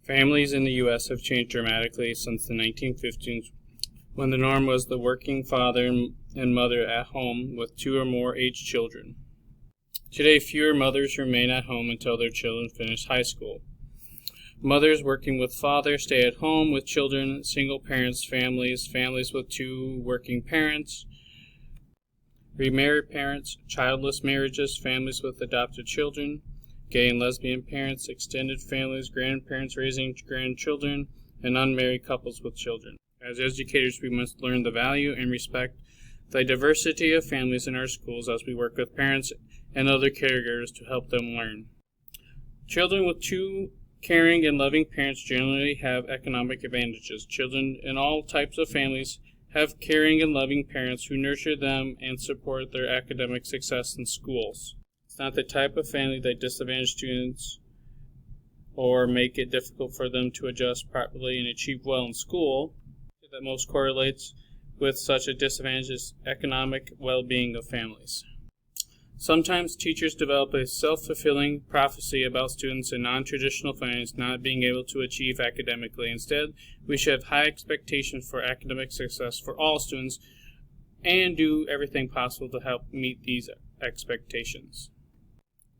Families in the U.S. have changed dramatically since the 1950s, when the norm was the working father and mother at home with 2 or more aged children. Today, fewer mothers remain at home until their children finish high school. Mothers working with fathers stay at home with children, single parents, families with 2 working parents, remarried parents, childless marriages, families with adopted children, gay and lesbian parents, extended families, grandparents raising grandchildren, and unmarried couples with children. As educators, we must learn the value and respect the diversity of families in our schools as we work with parents and other caregivers to help them learn. Children with 2 caring and loving parents generally have economic advantages. Children in all types of families have caring and loving parents who nurture them and support their academic success in schools. It's not the type of family that disadvantages students or make it difficult for them to adjust properly and achieve well in school that most correlates with such a disadvantage is economic well-being of families. Sometimes teachers develop a self-fulfilling prophecy about students in non-traditional families not being able to achieve academically. Instead, we should have high expectations for academic success for all students and do everything possible to help meet these expectations.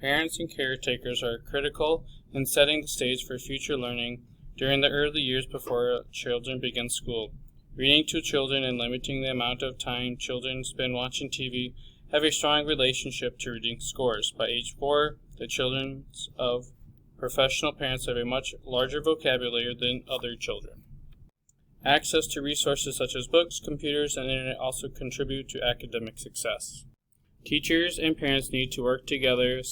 Parents and caretakers are critical in setting the stage for future learning during the early years before children begin school. Reading to children and limiting the amount of time children spend watching TV have a strong relationship to reading scores. By age 4, the children of professional parents have a much larger vocabulary than other children. Access to resources such as books, computers, and internet also contribute to academic success. Teachers and parents need to work together,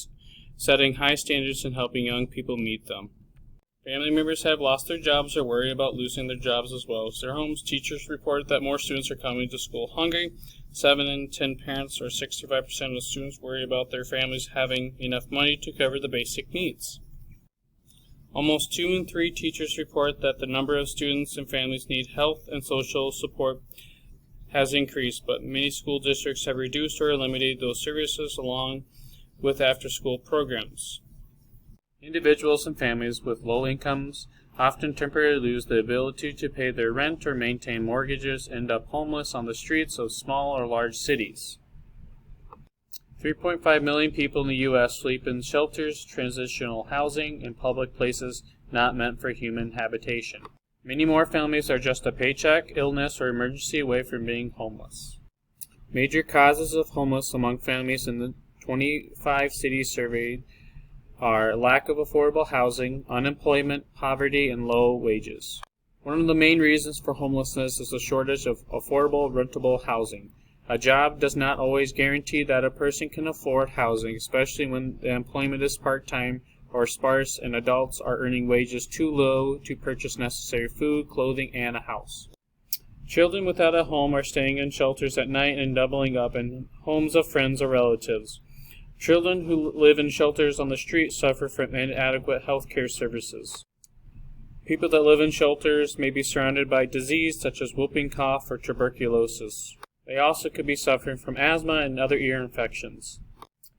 setting high standards and helping young people meet them. Family members have lost their jobs or worry about losing their jobs as well as their homes. Teachers report that more students are coming to school hungry. 7 in 10 parents, or 65% of students, worry about their families having enough money to cover the basic needs. Almost 2 in 3 teachers report that the number of students and families need health and social support has increased, but many school districts have reduced or eliminated those services along with after-school programs. Individuals and families with low incomes often temporarily lose the ability to pay their rent or maintain mortgages, end up homeless on the streets of small or large cities. 3.5 million people in the U.S. sleep in shelters, transitional housing, and public places not meant for human habitation. Many more families are just a paycheck, illness, or emergency away from being homeless. Major causes of homelessness among families in the 25 cities surveyed are lack of affordable housing, unemployment, poverty, and low wages. One of the main reasons for homelessness is the shortage of affordable, rentable housing. A job does not always guarantee that a person can afford housing, especially when the employment is part-time or sparse and adults are earning wages too low to purchase necessary food, clothing, and a house. Children without a home are staying in shelters at night and doubling up in homes of friends or relatives. Children who live in shelters on the street suffer from inadequate health care services. People that live in shelters may be surrounded by disease such as whooping cough or tuberculosis. They also could be suffering from asthma and other ear infections.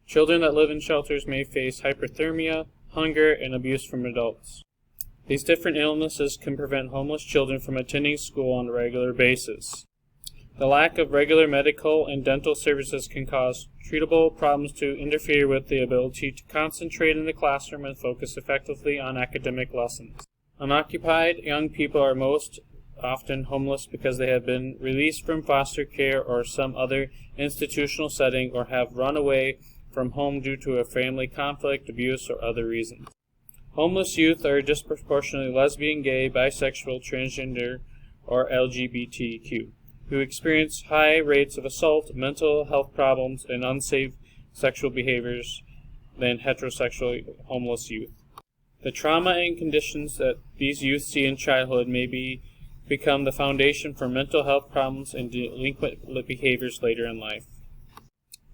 Children that live in shelters may face hypothermia, hunger, and abuse from adults. These different illnesses can prevent homeless children from attending school on a regular basis. The lack of regular medical and dental services can cause treatable problems to interfere with the ability to concentrate in the classroom and focus effectively on academic lessons. Unoccupied young people are most often homeless because they have been released from foster care or some other institutional setting or have run away from home due to a family conflict, abuse, or other reasons. Homeless youth are disproportionately lesbian, gay, bisexual, transgender, or LGBTQ. Who experience high rates of assault, mental health problems, and unsafe sexual behaviors than heterosexual homeless youth. The trauma and conditions that these youth see in childhood may become the foundation for mental health problems and delinquent behaviors later in life.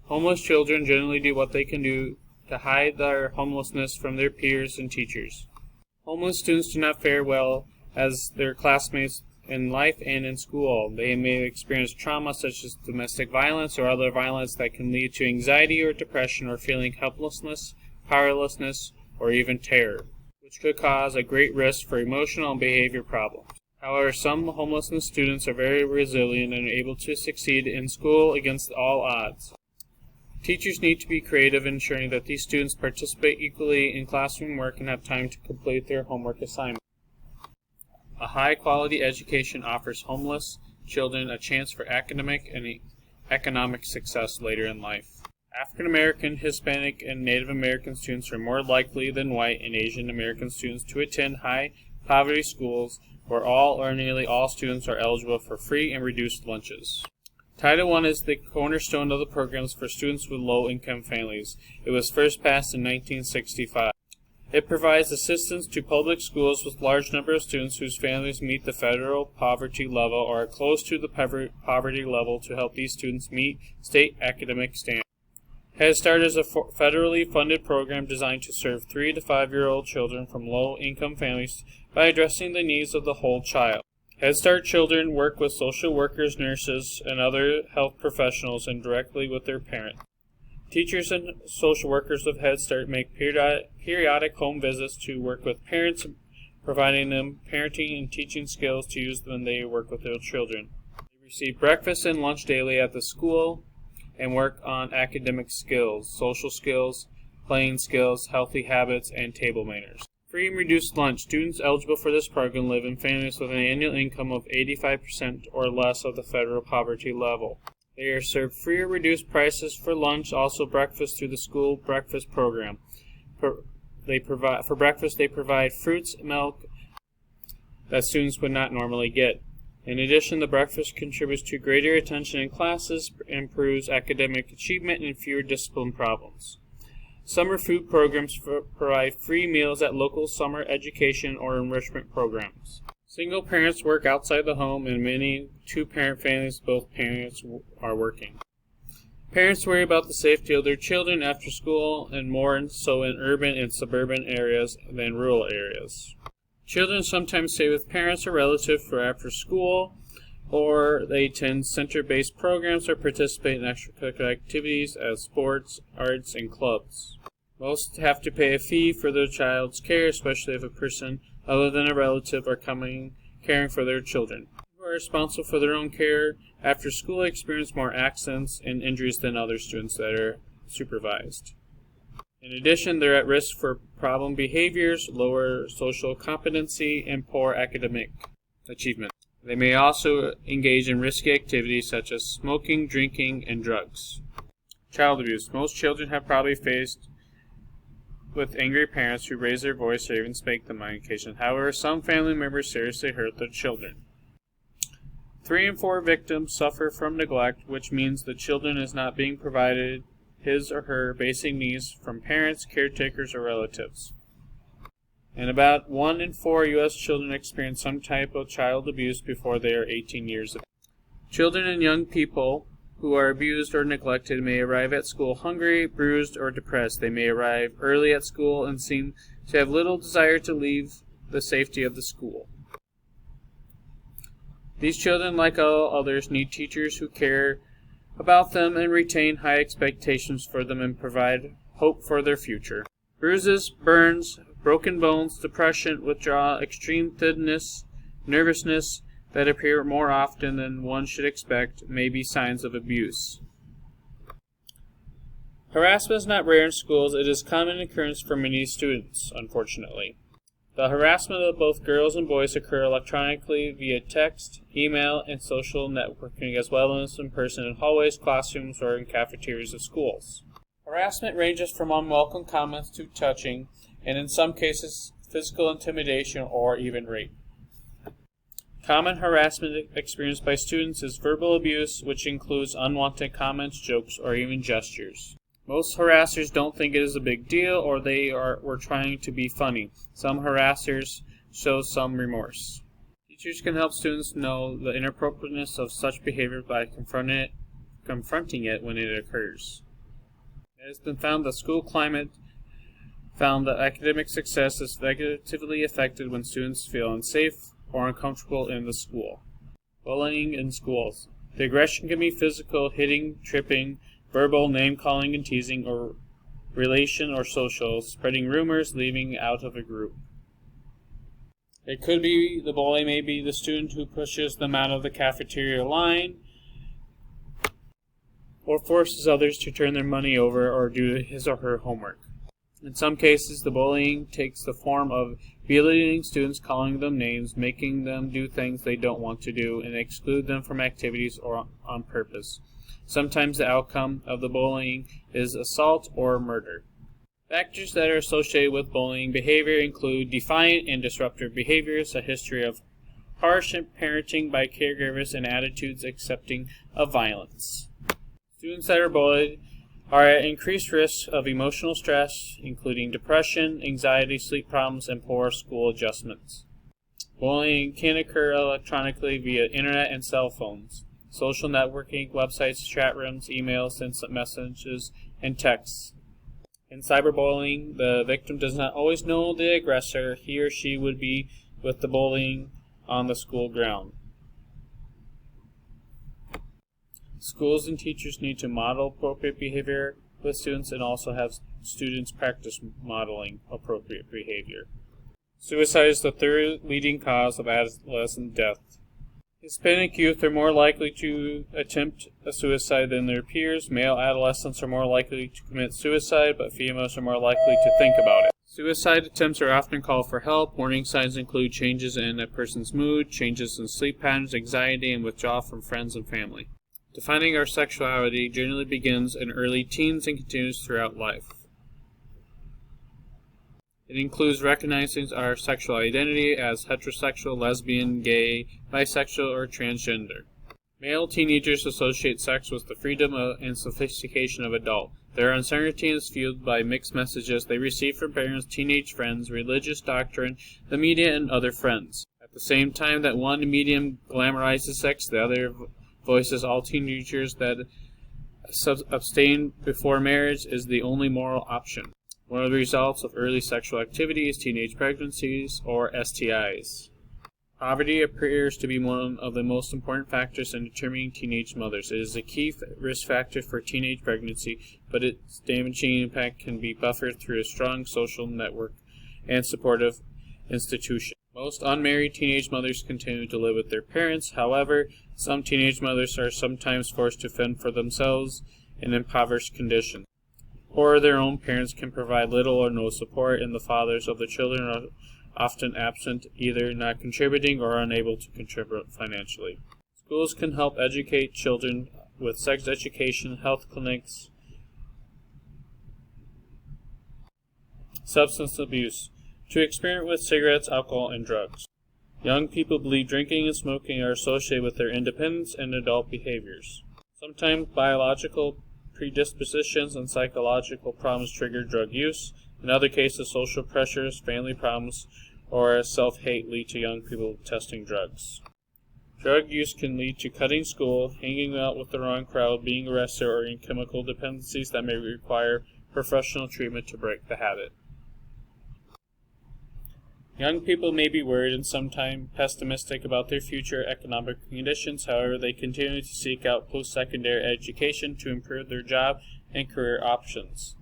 Homeless children generally do what they can do to hide their homelessness from their peers and teachers. Homeless students do not fare well as their classmates in life and in school. They may experience trauma such as domestic violence or other violence that can lead to anxiety or depression or feeling helplessness, powerlessness, or even terror. which could cause a great risk for emotional and behavior problems. However, some homelessness students are very resilient and are able to succeed in school against all odds. Teachers need to be creative in ensuring that these students participate equally in classroom work and have time to complete their homework assignments. A high-quality education offers homeless children a chance for academic and economic success later in life. African American, Hispanic, and Native American students are more likely than white and Asian American students to attend high-poverty schools where all or nearly all students are eligible for free and reduced lunches. Title I is the cornerstone of the programs for students with low-income families. It was first passed in 1965. It provides assistance to public schools with large number of students whose families meet the federal poverty level or are close to the poverty level to help these students meet state academic standards. Head Start is a federally funded program designed to serve 3 to 5-year-old children from low-income families by addressing the needs of the whole child. Head Start children work with social workers, nurses, and other health professionals and directly with their parents. Teachers and social workers of Head Start make periodic home visits to work with parents, providing them parenting and teaching skills to use when they work with their children. They receive breakfast and lunch daily at the school and work on academic skills, social skills, playing skills, healthy habits, and table manners. Free and reduced lunch. Students eligible for this program live in families with an annual income of 85% or less of the federal poverty level. They are served free or reduced prices for lunch, also breakfast through the school breakfast program. For breakfast, they provide fruits, milk that students would not normally get. In addition, the breakfast contributes to greater attention in classes, improves academic achievement, and fewer discipline problems. Summer food programs provide free meals at local summer education or enrichment programs. Single parents work outside the home, and many two-parent families, both parents are working. Parents worry about the safety of their children after school, and more so in urban and suburban areas than rural areas. Children sometimes stay with parents or relatives for after school, or they attend center-based programs or participate in extracurricular activities as sports, arts, and clubs. Most have to pay a fee for their child's care, especially if a person other than a relative are caring for their children. People who are responsible for their own care after school experience more accidents and injuries than other students that are supervised. In addition, they're at risk for problem behaviors, lower social competency, and poor academic achievement. They may also engage in risky activities such as smoking, drinking, and drugs. Child abuse. Most children have probably faced with angry parents who raise their voice or even spank them on occasion. However, some family members seriously hurt their children. 3 in 4 victims suffer from neglect, which means the children is not being provided his or her basic needs from parents, caretakers, or relatives. And about 1 in 4 U.S. children experience some type of child abuse before they are 18 years of age. Children and young people who are abused or neglected may arrive at school hungry, bruised, or depressed. They may arrive early at school and seem to have little desire to leave the safety of the school. These children, like all others, need teachers who care about them and retain high expectations for them and provide hope for their future. Bruises, burns, broken bones, depression, withdrawal, extreme thinness, nervousness that appear more often than one should expect may be signs of abuse. Harassment is not rare in schools. It is common occurrence for many students, unfortunately. The harassment of both girls and boys occur electronically via text, email, and social networking, as well as in person in hallways, classrooms, or in cafeterias of schools. Harassment ranges from unwelcome comments to touching, and in some cases, physical intimidation or even rape. Common harassment experienced by students is verbal abuse, which includes unwanted comments, jokes, or even gestures. Most harassers don't think it is a big deal, or were trying to be funny. Some harassers show some remorse. Teachers can help students know the inappropriateness of such behavior by confronting it when it occurs. It has been found that school climate found that academic success is negatively affected when students feel unsafe or uncomfortable in the school. Bullying in schools. The aggression can be physical, hitting, tripping, verbal, name-calling and teasing, or relation or social, spreading rumors, leaving out of a group. It could be the bully may be the student who pushes them out of the cafeteria line or forces others to turn their money over or do his or her homework. In some cases, the bullying takes the form of belittling students, calling them names, making them do things they don't want to do, and exclude them from activities or on purpose. Sometimes the outcome of the bullying is assault or murder. Factors that are associated with bullying behavior include defiant and disruptive behaviors, a history of harsh parenting by caregivers, and attitudes accepting of violence. Students that are bullied are at increased risk of emotional stress, including depression, anxiety, sleep problems, and poor school adjustments. Bullying can occur electronically via internet and cell phones, social networking, websites, chat rooms, emails, instant messages, and texts. In cyberbullying, the victim does not always know the aggressor. He or she would be with the bullying on the school ground. Schools and teachers need to model appropriate behavior with students and also have students practice modeling appropriate behavior. Suicide is the third leading cause of adolescent death. Hispanic youth are more likely to attempt a suicide than their peers. Male adolescents are more likely to commit suicide, but females are more likely to think about it. Suicide attempts are often called for help. Warning signs include changes in a person's mood, changes in sleep patterns, anxiety, and withdrawal from friends and family. Defining our sexuality generally begins in early teens and continues throughout life. It includes recognizing our sexual identity as heterosexual, lesbian, gay, bisexual, or transgender. Male teenagers associate sex with the freedom and sophistication of adult. Their uncertainty is fueled by mixed messages they receive from parents, teenage friends, religious doctrine, the media, and other friends. At the same time that one medium glamorizes sex, the other voices all teenagers that abstain before marriage is the only moral option. One of the results of early sexual activity is teenage pregnancies, or STIs. Poverty appears to be one of the most important factors in determining teenage mothers. It is a key risk factor for teenage pregnancy, but its damaging impact can be buffered through a strong social network and supportive institution. Most unmarried teenage mothers continue to live with their parents. However, some teenage mothers are sometimes forced to fend for themselves in impoverished conditions, or their own parents can provide little or no support, and the fathers of the children are often absent, either not contributing or unable to contribute financially. Schools can help educate children with sex education, health clinics, substance abuse, to experiment with cigarettes, alcohol, and drugs. Young people believe drinking and smoking are associated with their independence and adult behaviors. Sometimes biological predispositions and psychological problems trigger drug use. In other cases, social pressures, family problems, or self-hate lead to young people testing drugs. Drug use can lead to cutting school, hanging out with the wrong crowd, being arrested, or in chemical dependencies that may require professional treatment to break the habit. Young people may be worried and sometimes pessimistic about their future economic conditions. However, they continue to seek out post-secondary education to improve their job and career options.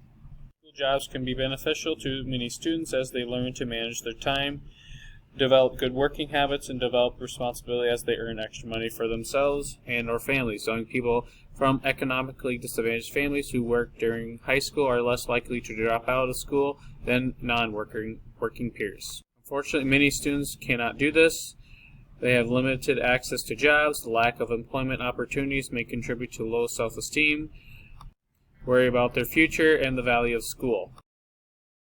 School jobs can be beneficial to many students as they learn to manage their time, develop good working habits, and develop responsibility as they earn extra money for themselves and or families. Young people from economically disadvantaged families who work during high school are less likely to drop out of school than non-working peers. Unfortunately, many students cannot do this. They have limited access to jobs. The lack of employment opportunities may contribute to low self-esteem, worry about their future, and the value of school.